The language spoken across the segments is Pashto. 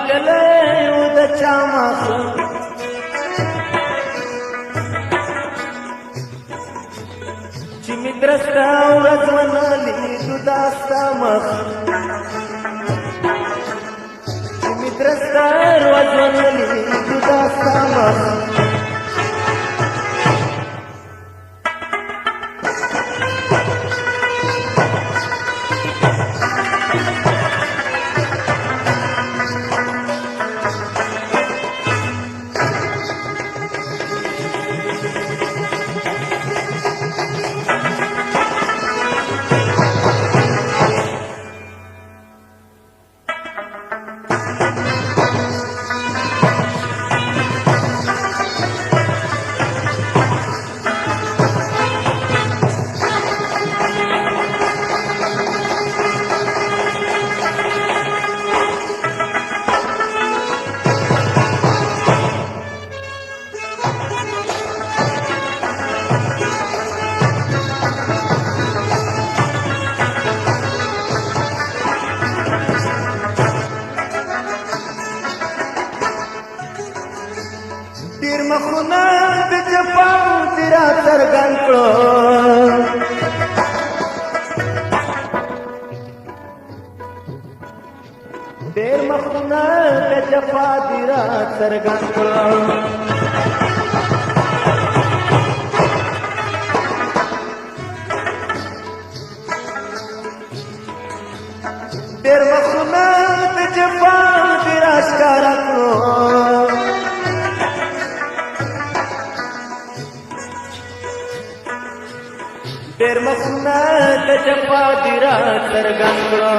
لیدلی و د چا مخ چې مې درسته ورځ ونه لیدو دا ستا مخ چې مې درسته ورځ ونه لیدو دا ستا مخ ډېر مخونه د جفاو دې را څرګند کړو ډېر مخونه د جفا دې را څرګند کړو ډېر مخونه د جفا دې را ښکاره کړو ډېر مخونه د جفا دې را څرګند کړو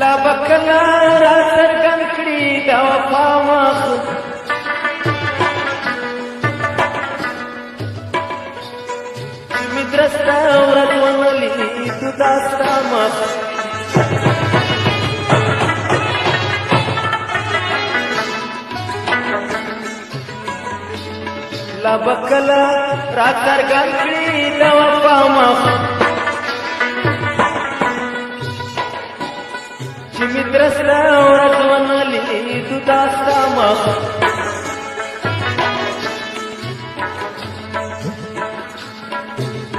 لا به کله را څرګند کړي د وفا مخ چې مې درسته ورځ ونه لیدو دا ستا مخ لا به کله را څرګند کړي د وفا مخ چې مې درسته ورځ ونه لیدو دا ستا مخ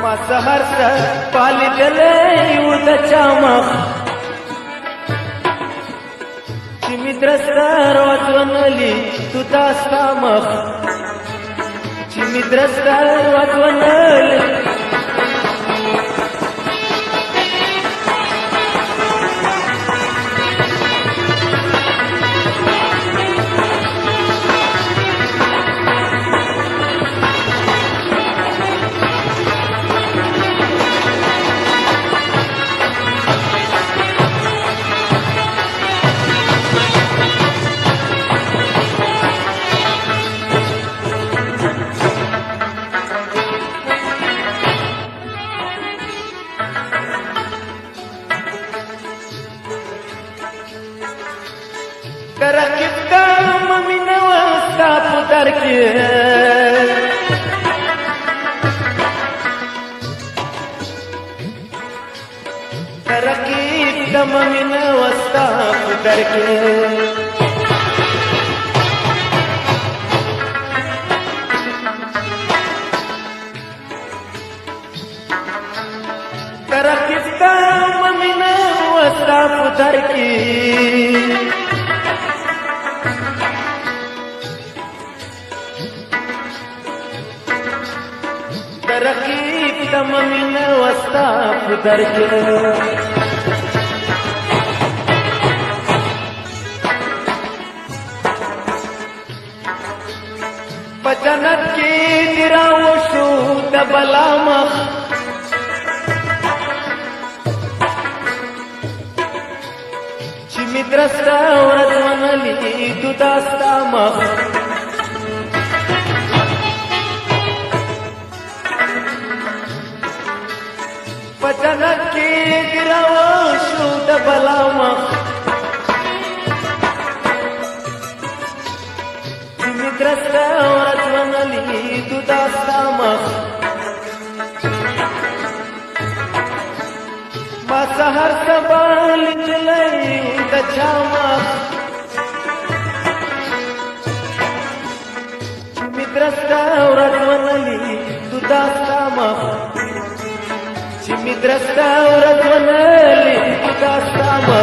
ما سهار سپا لیدلی و د چا مخ چې مې درسته ورځ ونه لیدو دا ستا مخ چې مې درسته ورځ ونه لیدو رقیب دا ممینه وستا په در کې رقیب دا ممینه وستا په در کې رقیب دا ممینه وستا په در کې رقیب د ممینه وستا په در کې په جنت کې دې راوشو د بلا مخ چې مې درسته ورځ ونه لیدو دا ستا مخ په جنت کې دې راوشو د بلا مخ چې مې درسته ورځ ونه لیدو دا ستا مخ har sabalit lay da chama Chimidrasta uratwanali tudastama Chimidrasta uratwanali tudastama